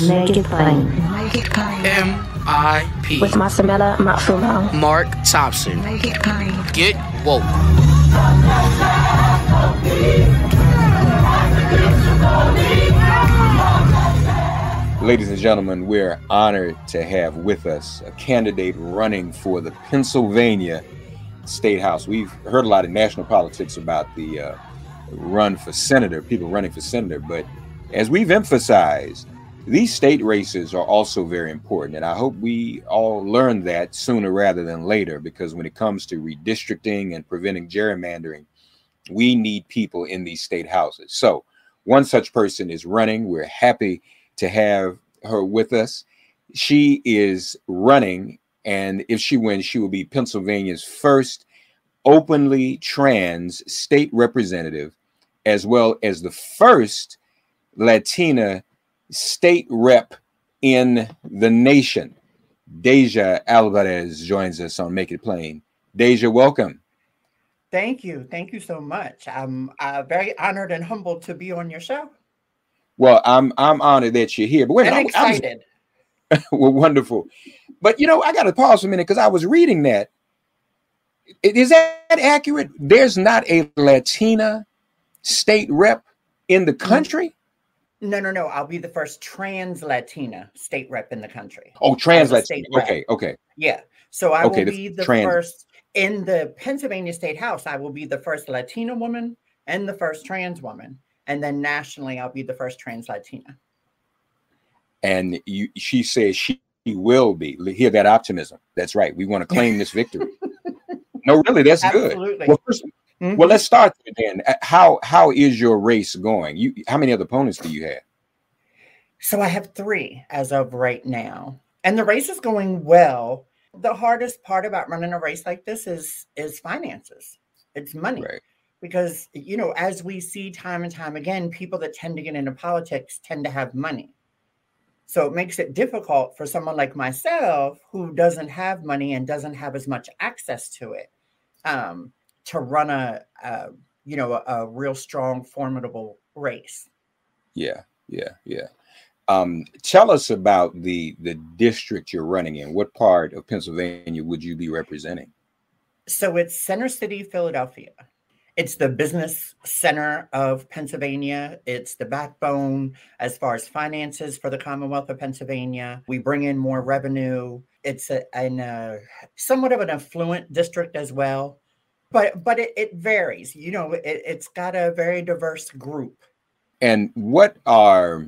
Make it plain. MIP. With Masamela Matfumo. Mark Thompson. Make it plain. Get woke. Ladies and gentlemen, we're honored to have with us a candidate running for the Pennsylvania State House. We've heard a lot of national politics about the run for senator, people running for senator, but as we've emphasized, these state races are also very important, and I hope we all learn that sooner rather than later, because when it comes to redistricting and preventing gerrymandering, we need people in these state houses. So one such person is running. We're happy to have her with us. She is running, and if she wins, she will be Pennsylvania's first openly trans state representative, as well as the first Latina state rep in the nation. Deja Alvarez joins us on Make It Plain. Deja, welcome. Thank you. Thank you so much. I'm very honored and humbled to be on your show. Well, I'm honored that you're here. But wait a minute, I'm excited. Well, wonderful. But, you know, I got to pause for a minute because I was reading that. Is that accurate? There's not a Latina state rep in the country? No. I'll be the first trans Latina state rep in the country. Oh, trans Latina. Okay. Yeah. So I will be the first in the Pennsylvania State House. I will be the first Latina woman and the first trans woman. And then nationally, I'll be the first trans Latina. And she says she will be. Hear that optimism. That's right. We want to claim this victory. No, really, that's Absolutely. Good. Well, first, well, let's start then. How is your race going? How many other opponents do you have? So I have 3 as of right now. And the race is going well. The hardest part about running a race like this is finances. It's money. Right. Because, you know, as we see time and time again, people that tend to get into politics tend to have money. So it makes it difficult for someone like myself who doesn't have money and doesn't have as much access to it to run a real strong, formidable race. Yeah. Tell us about the district you're running in. What part of Pennsylvania would you be representing? So it's Center City, Philadelphia. It's the business center of Pennsylvania. It's the backbone as far as finances for the Commonwealth of Pennsylvania. We bring in more revenue. It's somewhat of an affluent district as well, but it varies. You know, it's got a very diverse group. And what are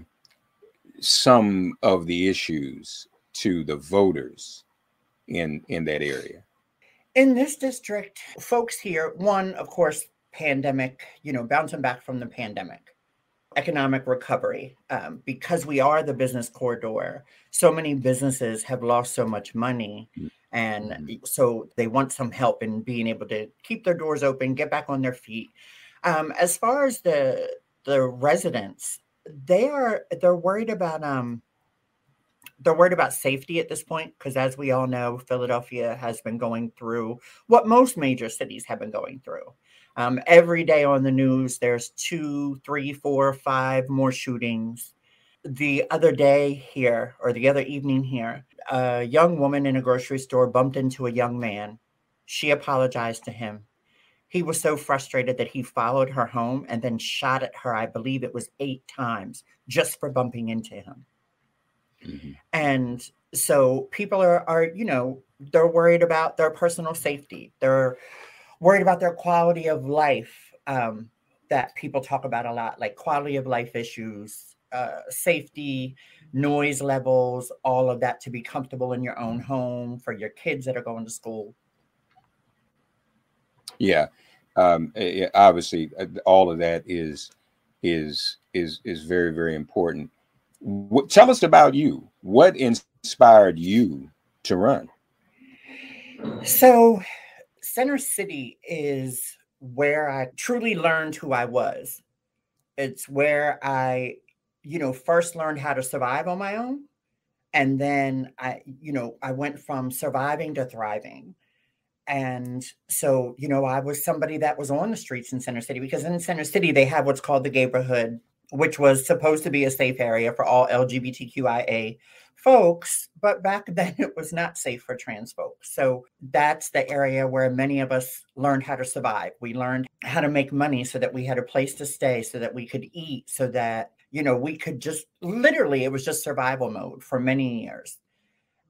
some of the issues to the voters in that area? In this district, folks here, one, of course, pandemic, bouncing back from the pandemic, economic recovery, because we are the business corridor. So many businesses have lost so much money. And so they want some help in being able to keep their doors open, get back on their feet. As far as the residents, they're worried about safety at this point, because as we all know, Philadelphia has been going through what most major cities have been going through. Every day on the news, there's 2, 3, 4, 5 more shootings. The other day here, or the other evening here, a young woman in a grocery store bumped into a young man. She apologized to him. He was so frustrated that he followed her home and then shot at her. I believe it was 8 times just for bumping into him. Mm-hmm. And so people are, they're worried about their personal safety. They're worried about their quality of life that people talk about a lot, like quality of life issues, safety, noise levels, all of that, to be comfortable in your own home for your kids that are going to school. Yeah. Obviously, all of that is very, very important. Tell us about you. What inspired you to run? So Center City is where I truly learned who I was. It's where I, first learned how to survive on my own. And then I went from surviving to thriving. And so, I was somebody that was on the streets in Center City, because in Center City, they have what's called the neighborhood which was supposed to be a safe area for all LGBTQIA folks, but back then it was not safe for trans folks. So that's the area where many of us learned how to survive. We learned how to make money so that we had a place to stay, so that we could eat, so that, we could just literally, it was just survival mode for many years.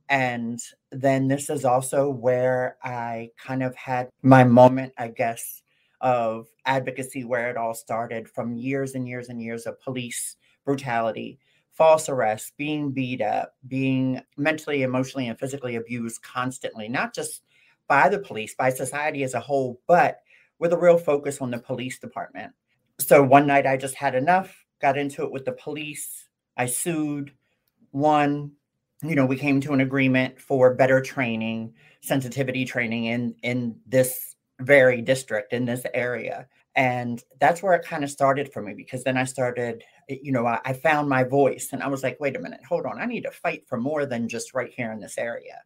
And then this is also where I kind of had my moment, I guess, of advocacy, where it all started, from years and years and years of police brutality, false arrests, being beat up, being mentally, emotionally, and physically abused constantly, not just by the police, by society as a whole, but with a real focus on the police department. So one night I just had enough, got into it with the police. I sued, won. We came to an agreement for better training, sensitivity training in this very district, in this area. And that's where it kind of started for me, because then I started, I found my voice, and I was like, wait a minute, hold on, I need to fight for more than just right here in this area.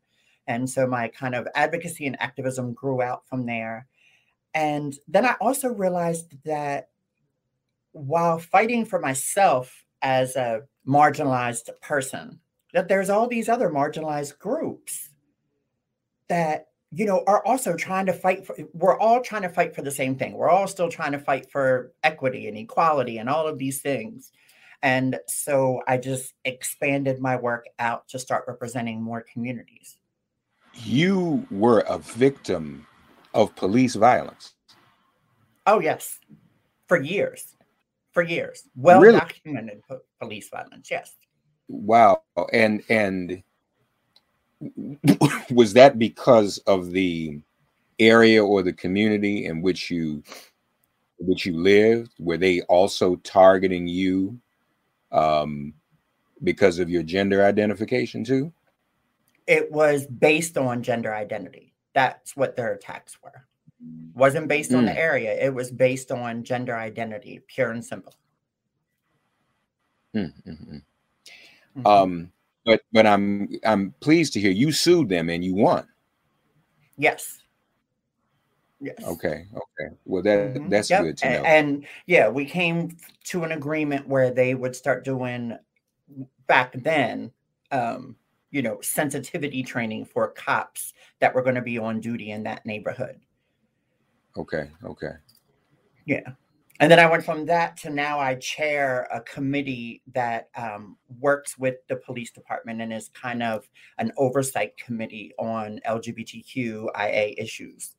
And so my kind of advocacy and activism grew out from there. And then I also realized that while fighting for myself as a marginalized person, that there's all these other marginalized groups that, are also trying to fight for, we're all trying to fight for the same thing. We're all still trying to fight for equity and equality and all of these things. And so I just expanded my work out to start representing more communities. You were a victim of police violence. Oh, yes. For years. Well Really? documented police violence. Yes. Wow. And was that because of the area or the community in which you lived? Were they also targeting you because of your gender identification too? It was based on gender identity. That's what their attacks were. Wasn't based on the area. It was based on gender identity, pure and simple. But I'm pleased to hear you sued them and you won. Yes. Okay. Well, that's good to know. And yeah, we came to an agreement where they would start doing, back then, sensitivity training for cops that were going to be on duty in that neighborhood. Okay. Yeah. And then I went from that to now I chair a committee that works with the police department and is kind of an oversight committee on LGBTQIA issues.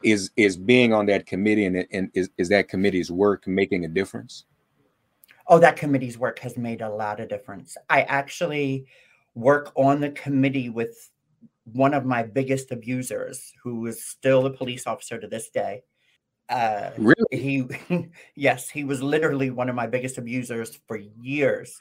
Is being on that committee and is that committee's work making a difference? Oh, that committee's work has made a lot of difference. I actually work on the committee with one of my biggest abusers, who is still a police officer to this day. Really? Yes, he was literally one of my biggest abusers for years.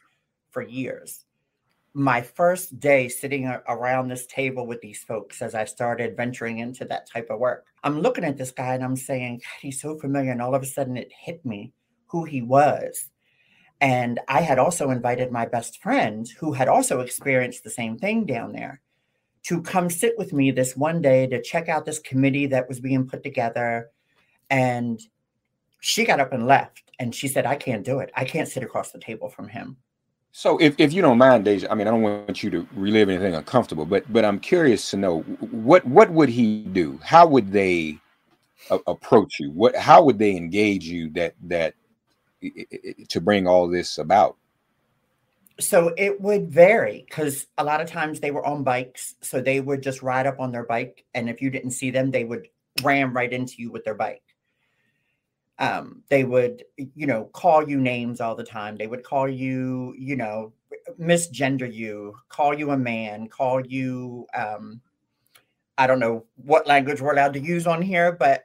My first day sitting around this table with these folks, as I started venturing into that type of work, I'm looking at this guy and I'm saying, God, he's so familiar. And all of a sudden it hit me who he was. And I had also invited my best friend, who had also experienced the same thing down there, to come sit with me this one day to check out this committee that was being put together. And she got up and left, and she said, I can't do it. I can't sit across the table from him. So if you don't mind, Deja, I mean, I don't want you to relive anything uncomfortable, but I'm curious to know, what would he do? How would they approach you? How would they engage you that to bring all this about? So it would vary, because a lot of times they were on bikes. So they would just ride up on their bike. And if you didn't see them, they would ram right into you with their bike. They would, call you names all the time. They would call you, misgender you, call you a man, call you, I don't know what language we're allowed to use on here, but,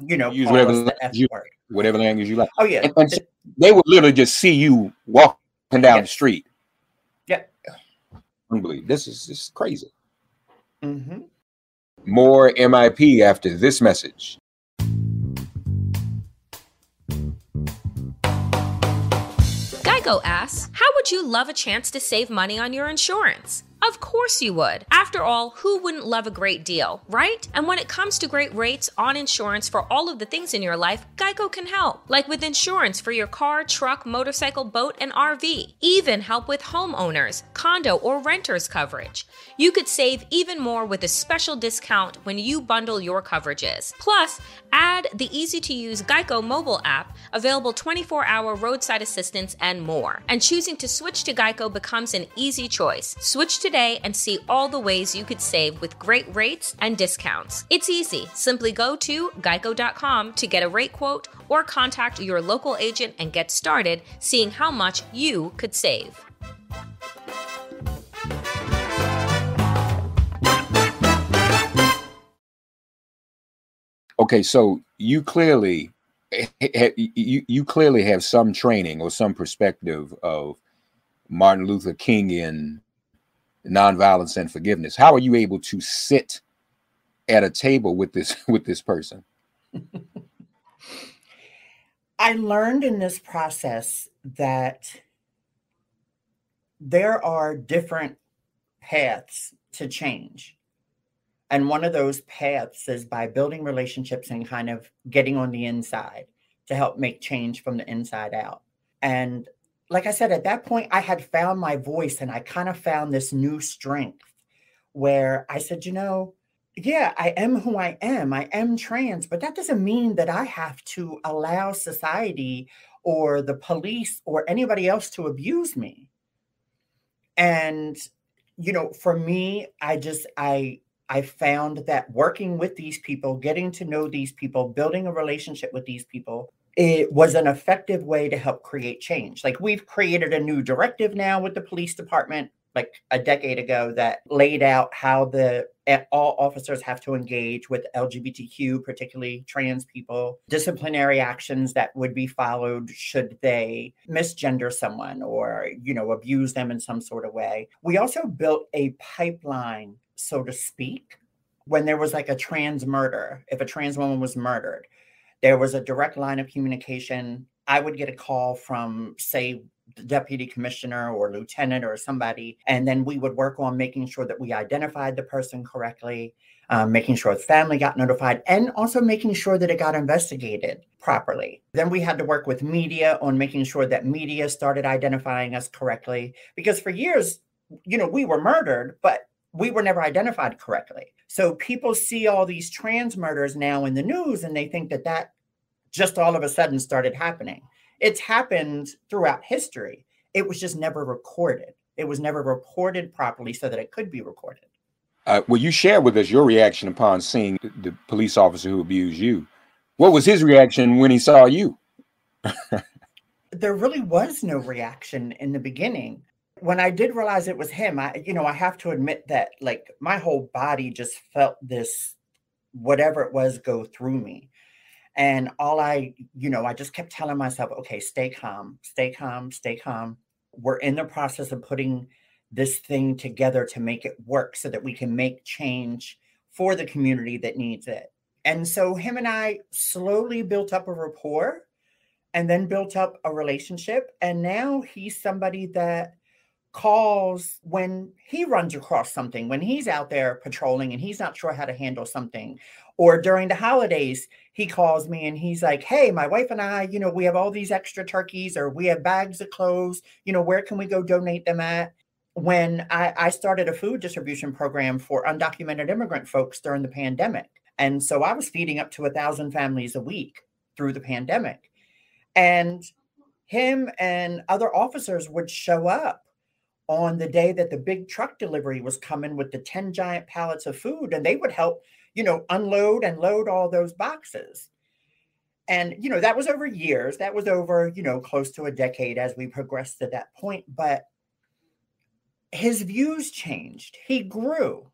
use whatever language you like. Oh, yeah. And so they would literally just see you walking down the street. Yeah. Unbelievable. This is crazy. Mm-hmm. More MIP after this message. Geico asks, how would you love a chance to save money on your insurance? Of course you would. After all, who wouldn't love a great deal, right? And when it comes to great rates on insurance for all of the things in your life, Geico can help. Like with insurance for your car, truck, motorcycle, boat, and RV. Even help with homeowners, condo, or renters coverage. You could save even more with a special discount when you bundle your coverages. Plus, add the easy-to-use Geico mobile app, available 24-hour roadside assistance, and more. And choosing to switch to Geico becomes an easy choice. Switch today and see all the ways you could save with great rates and discounts. It's easy. Simply go to geico.com to get a rate quote or contact your local agent and get started seeing how much you could save. Okay, so you clearly have some training or some perspective of Martin Luther King in nonviolence and forgiveness. How are you able to sit at a table with this person? I learned in this process that there are different paths to change. And one of those paths is by building relationships and kind of getting on the inside to help make change from the inside out. And like I said, at that point, I had found my voice and I kind of found this new strength where I said, yeah, I am who I am. I am trans, but that doesn't mean that I have to allow society or the police or anybody else to abuse me. And, for me, I found that working with these people, getting to know these people, building a relationship with these people, it was an effective way to help create change. Like we've created a new directive now with the police department, like a decade ago, that laid out how all officers have to engage with LGBTQ, particularly trans people, disciplinary actions that would be followed should they misgender someone or, abuse them in some sort of way. We also built a pipeline, so to speak, when there was like a trans murder. If a trans woman was murdered, there was a direct line of communication. I would get a call from, say, the deputy commissioner or lieutenant or somebody, and then we would work on making sure that we identified the person correctly, making sure the family got notified, and also making sure that it got investigated properly. Then we had to work with media on making sure that media started identifying us correctly, because for years, we were murdered, but we were never identified correctly. So people see all these trans murders now in the news and they think that just all of a sudden started happening. It's happened throughout history. It was just never recorded. It was never reported properly so that it could be recorded. Well, you shared with us your reaction upon seeing the police officer who abused you. What was his reaction when he saw you? There really was no reaction in the beginning. When I did realize it was him, I have to admit that like my whole body just felt this, whatever it was, go through me. And I just kept telling myself, okay, stay calm, stay calm, stay calm. We're in the process of putting this thing together to make it work so that we can make change for the community that needs it. And so him and I slowly built up a rapport and then built up a relationship. And now he's somebody that calls when he runs across something, when he's out there patrolling and he's not sure how to handle something, or during the holidays, he calls me and he's like, hey, my wife and I, we have all these extra turkeys or we have bags of clothes, where can we go donate them at? When I started a food distribution program for undocumented immigrant folks during the pandemic. And so I was feeding up to 1,000 families a week through the pandemic. And him and other officers would show up on the day that the big truck delivery was coming with the 10 giant pallets of food, and they would help, unload and load all those boxes. And, that was over years. That was over, close to a decade as we progressed to that point. But his views changed. He grew,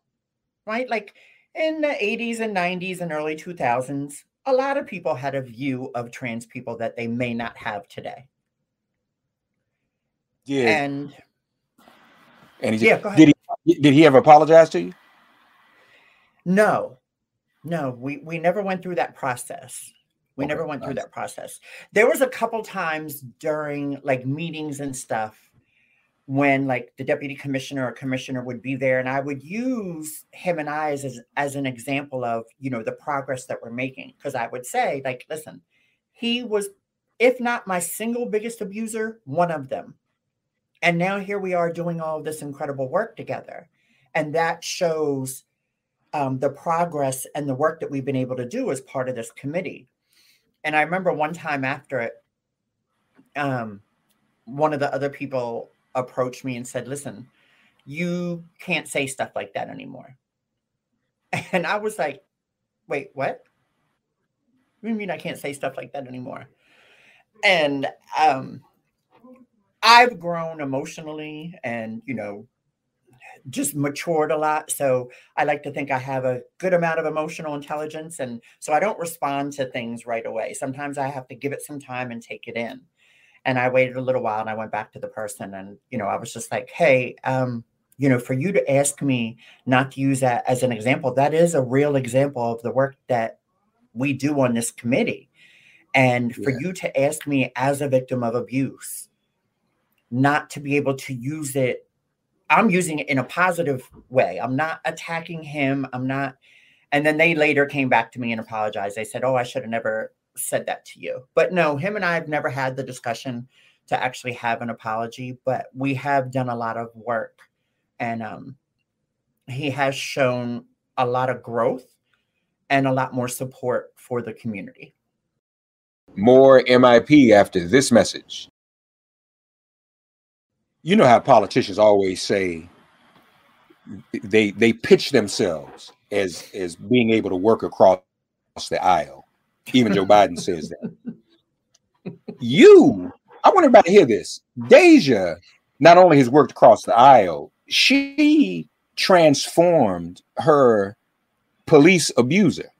right? Like in the 80s and 90s and early 2000s, a lot of people had a view of trans people that they may not have today. Yeah. And yeah, go ahead. Did he ever apologize to you? No, we never went through that process. We never went through that process. There was a couple times during like meetings and stuff when like the deputy commissioner or commissioner would be there, and I would use him and I as an example of, you know, the progress that we're making. Because I would say, like, listen, he was, if not my single biggest abuser, one of them. And now here we are doing all of this incredible work together. And that shows the progress and the work that we've been able to do as part of this committee. And I remember one time after it, one of the other people approached me and said, listen, you can't say stuff like that anymore. And I was like, wait, what? What do you mean I can't say stuff like that anymore? And I've grown emotionally and, you know, just matured a lot. So I like to think I have a good amount of emotional intelligence. And so I don't respond to things right away. Sometimes I have to give it some time and take it in. And I waited a little while and I went back to the person and, you know, I was just like, hey, you know, for you to ask me not to use that as an example, that is a real example of the work that we do on this committee. And for you to ask me as a victim of abuse, not to be able to use it, I'm using it in a positive way. I'm not attacking him. I'm not. And then they later came back to me and apologized. They said, oh, I should have never said that to you. But no, him and I have never had the discussion to actually have an apology, but we have done a lot of work. And he has shown a lot of growth and a lot more support for the community. More MIP after this message. You know how politicians always say they pitch themselves as being able to work across the aisle. Even Joe Biden says that. I want everybody to hear this. Deja not only has worked across the aisle, she transformed her police abuser.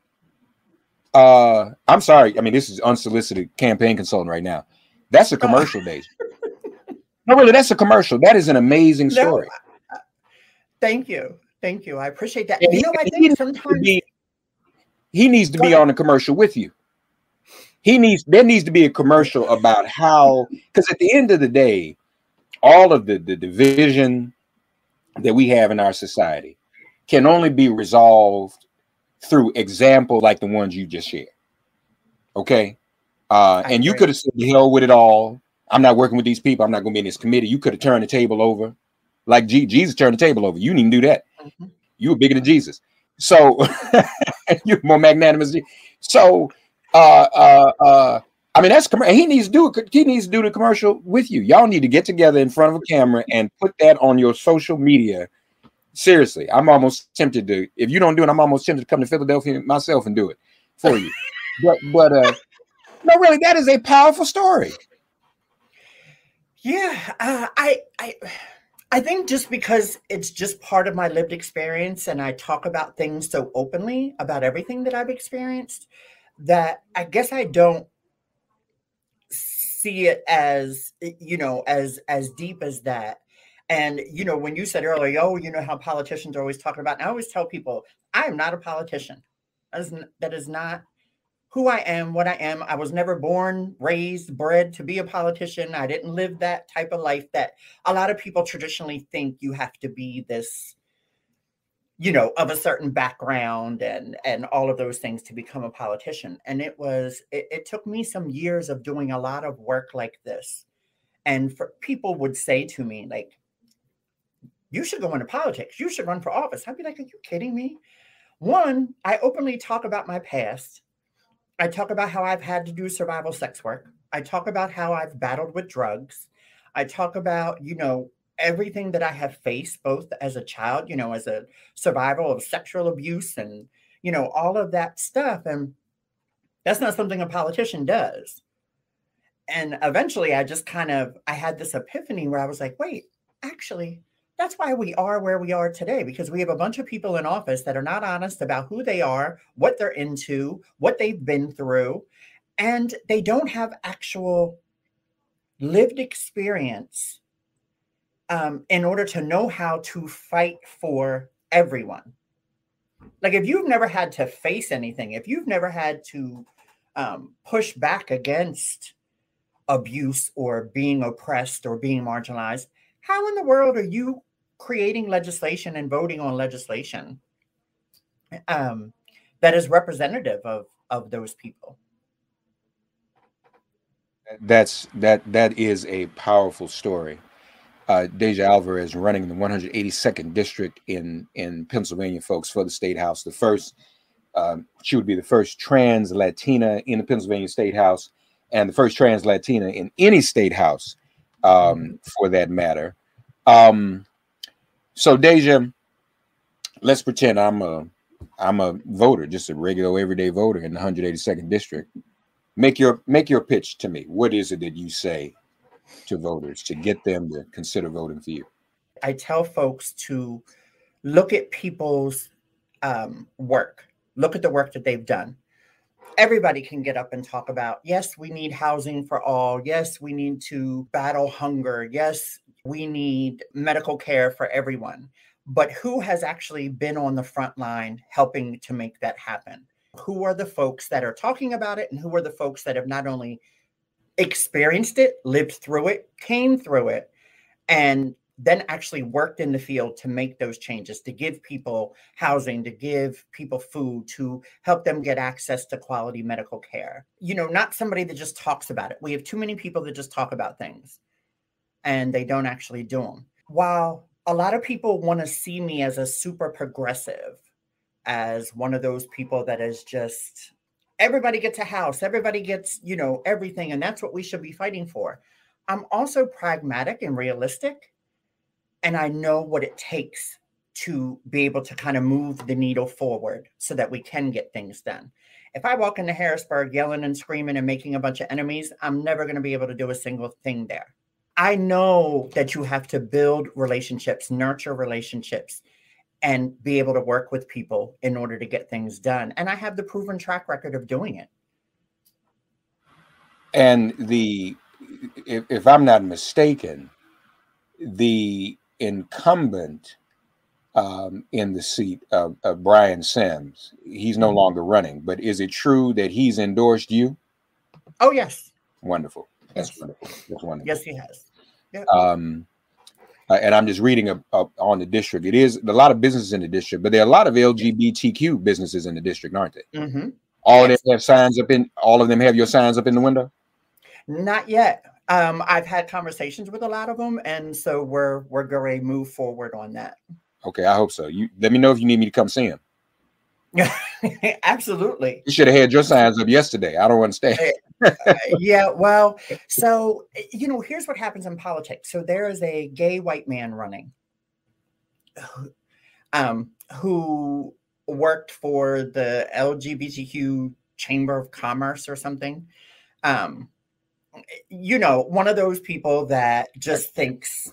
I'm sorry. I mean, this is unsolicited campaign consultant right now. That's a commercial, Deja. No, really, that's a commercial. That is an amazing story. No, thank you. Thank you. I appreciate that. And you know, I think sometimes he needs to be on a commercial with you. There needs to be a commercial about how, because at the end of the day, all of the division that we have in our society can only be resolved through examples like the ones you just shared. Okay. And you could have said, the hell with it all. I'm not working with these people. I'm not going to be in this committee. You could have turned the table over. Like Jesus turned the table over. You didn't do that. Mm-hmm. You were bigger than Jesus. So you're more magnanimous. So, I mean, that's he needs to do the commercial with you. Y'all need to get together in front of a camera and put that on your social media. Seriously, I'm almost tempted to, if you don't do it, I'm almost tempted to come to Philadelphia myself and do it for you. but no, really, that is a powerful story. Yeah, I think just because it's just part of my lived experience and I talk about things so openly about everything that I've experienced, that I guess I don't see it as, you know, as deep as that. And, you know, when you said earlier, oh, you know how politicians are always talking about, and I always tell people, I am not a politician. That is not who I am, what I am. I was never born, raised, bred to be a politician. I didn't live that type of life that a lot of people traditionally think you have to be this, you know, of a certain background and all of those things to become a politician. And it took me some years of doing a lot of work like this. And people would say to me, like, you should go into politics. You should run for office. I'd be like, are you kidding me? One, I openly talk about my past. I talk about how I've had to do survival sex work. I talk about how I've battled with drugs. I talk about, you know, everything that I have faced, both as a child, you know, as a survival of sexual abuse and, you know, all of that stuff. And that's not something a politician does. And eventually I had this epiphany where I was like, wait, actually, that's why we are where we are today, because we have a bunch of people in office that are not honest about who they are, what they're into, what they've been through, and they don't have actual lived experience in order to know how to fight for everyone. Like, if you've never had to face anything, if you've never had to push back against abuse or being oppressed or being marginalized, How in the world are you creating legislation and voting on legislation that is representative of those people? That is a powerful story. Deja Alvarez running the 182nd district in Pennsylvania, folks, for the state house. The first, she would be the first trans Latina in the Pennsylvania state house, and the first trans Latina in any state house, for that matter. So Deja, let's pretend I'm a voter, just a regular everyday voter in the 182nd district. Make your pitch to me. What is it that you say to voters to get them to consider voting for you? I tell folks to look at people's work. Look at the work that they've done. Everybody can get up and talk about, yes, we need housing for all. Yes, we need to battle hunger. Yes, we need medical care for everyone. But who has actually been on the front line helping to make that happen? Who are the folks that are talking about it, and who are the folks that have not only experienced it, lived through it, came through it, and then actually worked in the field to make those changes, to give people housing, to give people food, to help them get access to quality medical care. You know, not somebody that just talks about it. We have too many people that just talk about things and they don't actually do them. While a lot of people want to see me as a super progressive, as one of those people that is just, everybody gets a house, everybody gets, you know, everything, and that's what we should be fighting for. I'm also pragmatic and realistic, and I know what it takes to be able to kind of move the needle forward so that we can get things done. If I walk into Harrisburg yelling and screaming and making a bunch of enemies, I'm never going to be able to do a single thing there. I know that you have to build relationships, nurture relationships, and be able to work with people in order to get things done. And I have the proven track record of doing it. And if I'm not mistaken, the incumbent in the seat of Brian Sims, he's no longer running, but is it true that he's endorsed you? Oh, yes. Wonderful. That's Yes. wonderful. That's wonderful. Yes, he has. Yep. And I'm just reading up on the district. It is a lot of businesses in the district, but there are a lot of LGBTQ businesses in the district, aren't they? Mm-hmm. All of them have signs up in. All of them have your signs up in the window. Not yet. I've had conversations with a lot of them, and so we're going to move forward on that. Okay, I hope so. You let me know if you need me to come see him. Absolutely. You should have had your signs up yesterday. I don't understand. Yeah, well, so, you know, here's what happens in politics. So there is a gay white man running who worked for the LGBTQ Chamber of Commerce or something. You know, one of those people that just thinks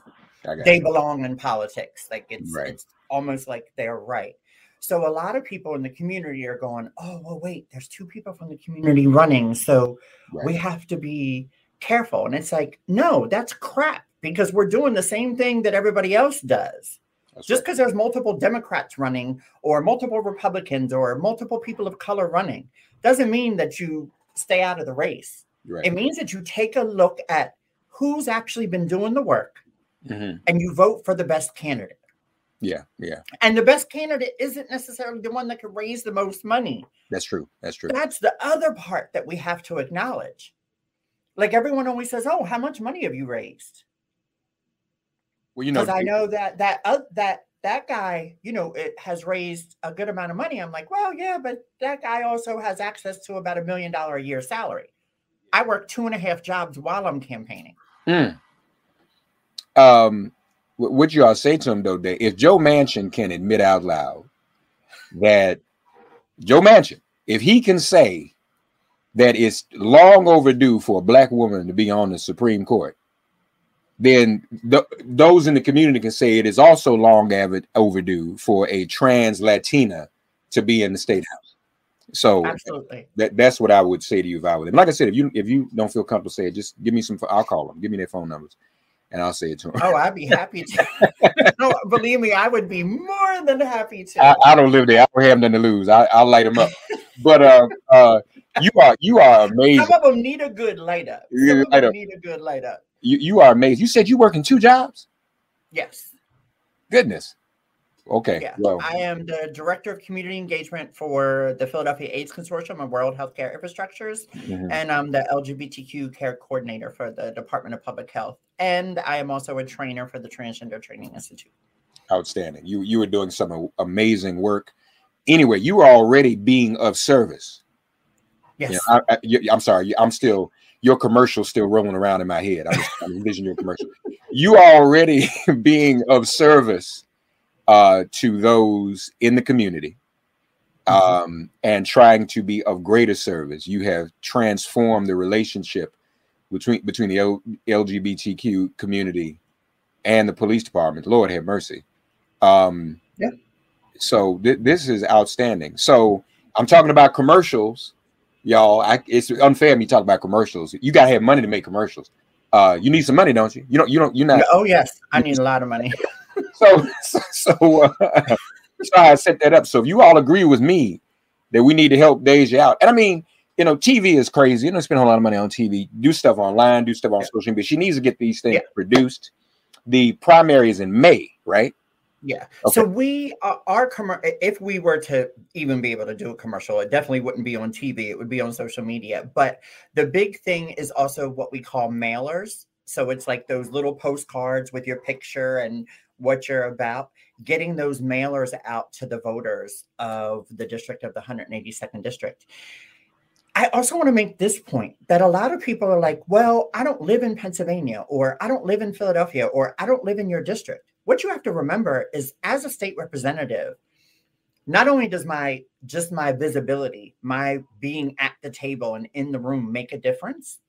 they belong in politics. Like it's almost like they're right. So a lot of people in the community are going, oh, well, wait, there's two people from the community running. So we have to be careful. And it's like, no, that's crap, because we're doing the same thing that everybody else does. Just because there's multiple Democrats running or multiple Republicans or multiple people of color running doesn't mean that you stay out of the race. It means that you take a look at who's actually been doing the work and you vote for the best candidate. Yeah, yeah. And the best candidate isn't necessarily the one that can raise the most money. That's true. That's true. That's the other part that we have to acknowledge. Like everyone always says, "Oh, how much money have you raised?" Well, you know, because I know that guy, you know, it has raised a good amount of money. I'm like, well, yeah, but that guy also has access to about $1 million a year salary. I work 2.5 jobs while I'm campaigning. What you all say to him though, that if Joe Manchin can admit out loud that Joe Manchin, if he can say that it's long overdue for a black woman to be on the Supreme Court, then those in the community can say it is also long overdue for a trans Latina to be in the state house. So absolutely, that's what I would say to you if I were them. Like I said, if you don't feel comfortable saying it, just give me some. I'll call them. Give me their phone numbers, and I'll say it to them. Oh, I'd be happy to. No, believe me, I would be more than happy to. I don't live there. I don't have nothing to lose. I'll light them up. But you are amazing. Some of them need a good light up. Some of them need a good light up. You are amazing. You said you work in 2 jobs? Yes. Goodness. Okay. Yeah. Well, I am the Director of Community Engagement for the Philadelphia AIDS Consortium of World Healthcare Infrastructures, and I'm the LGBTQ Care Coordinator for the Department of Public Health. And I am also a trainer for the Transgender Training Institute. outstanding. You were doing some amazing work. Anyway, you were already being of service. Yes. I'm sorry. I'm still, your commercial still rolling around in my head. I'm envisioning your commercial. You are already being of service to those in the community, and trying to be of greater service. You have transformed the relationship between the LGBTQ community and the police department. Lord have mercy. So this is outstanding. So I'm talking about commercials, y'all. It's unfair me talk about commercials. You gotta have money to make commercials. You need some money, don't you? You're not. Oh yes, I need a lot of money. So I set that up. So if you all agree with me that we need to help Deja out, and I mean, TV is crazy. You don't spend a whole lot of money on TV. Do stuff online, do stuff on social media. She needs to get these things produced. The primary is in May, right? Yeah. Okay. So if we were to even be able to do a commercial, it definitely wouldn't be on TV. It would be on social media. But the big thing is also what we call mailers. So it's like those little postcards with your picture and what you're about, getting those mailers out to the voters of the district, of the 182nd district. I also want to make this point that a lot of people are like, well, I don't live in Pennsylvania, or I don't live in Philadelphia, or I don't live in your district. What you have to remember is, as a state representative, not only does my visibility, my being at the table and in the room make a difference,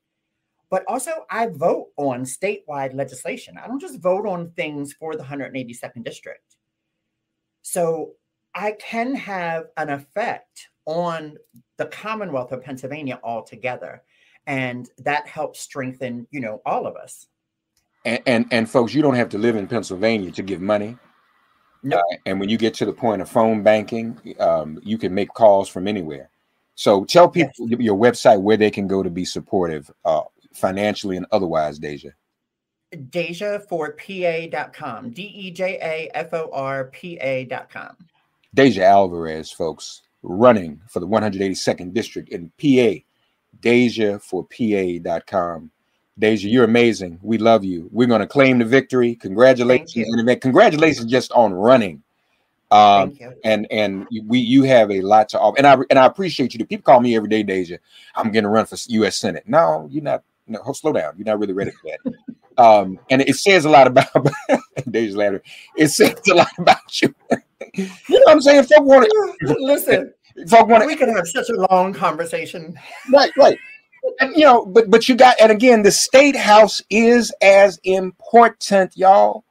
but also I vote on statewide legislation. I don't just vote on things for the 182nd district. So I can have an effect on the Commonwealth of Pennsylvania altogether. And that helps strengthen, all of us. And folks, you don't have to live in Pennsylvania to give money. Nope. And when you get to the point of phone banking, you can make calls from anywhere. So tell people your website where they can go to be supportive, financially and otherwise, Deja. DejaForPA.com. DejaForPA.com. Deja Alvarez, folks, running for the 182nd district in PA. DejaForPA.com. Deja, you're amazing. We love you. We're going to claim the victory. Congratulations. And congratulations just on running. Thank you. And you have a lot to offer. And I appreciate you. People call me every day, Deja, I'm going to run for U.S. Senate. No, you're not. No, slow down. You're not really ready for that. And it says a lot about Deja's laughing. It says a lot about you. You know what I'm saying? Folk want to listen. Folk want we could have such a long conversation. Right. And, but you got, and again, the state house is as important, y'all.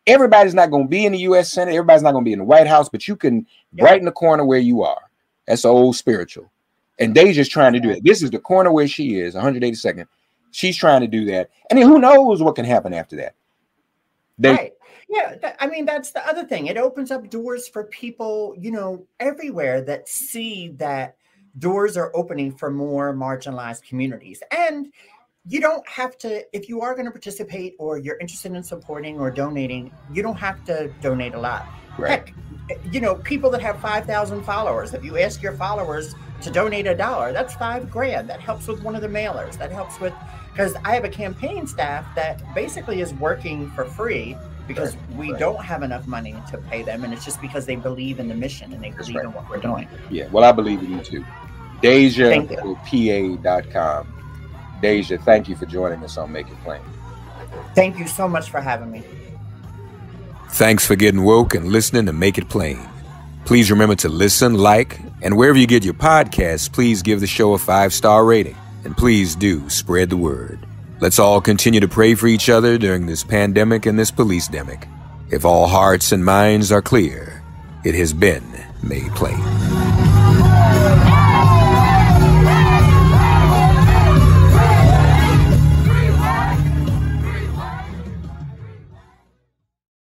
Everybody's not going to be in the U.S. Senate. Everybody's not going to be in the White House, but you can right in the corner where you are. That's old spiritual. And Deja's trying to do it. This is the corner where she is, 182nd. She's trying to do that. And then who knows what can happen after that. Right. Yeah. That's the other thing. It opens up doors for people, everywhere that see that doors are opening for more marginalized communities. And you don't have to, if you are going to participate or you're interested in supporting or donating, you don't have to donate a lot. Right. Heck, people that have 5,000 followers, if you ask your followers to donate $1, that's $5,000. That helps with one of the mailers. That helps with, because I have a campaign staff that basically is working for free because we don't have enough money to pay them. And it's just because they believe in the mission and they believe in what we're doing. Yeah. Well, I believe in you too. DejaForPA.com. Deja, thank you for joining us on Make It Plain. Thank you so much for having me. Thanks for getting woke and listening to Make It Plain. Please remember to listen, like, and wherever you get your podcasts, please give the show a 5-star rating. And please do spread the word. Let's all continue to pray for each other during this pandemic and this police-demic. If all hearts and minds are clear, it has been made plain.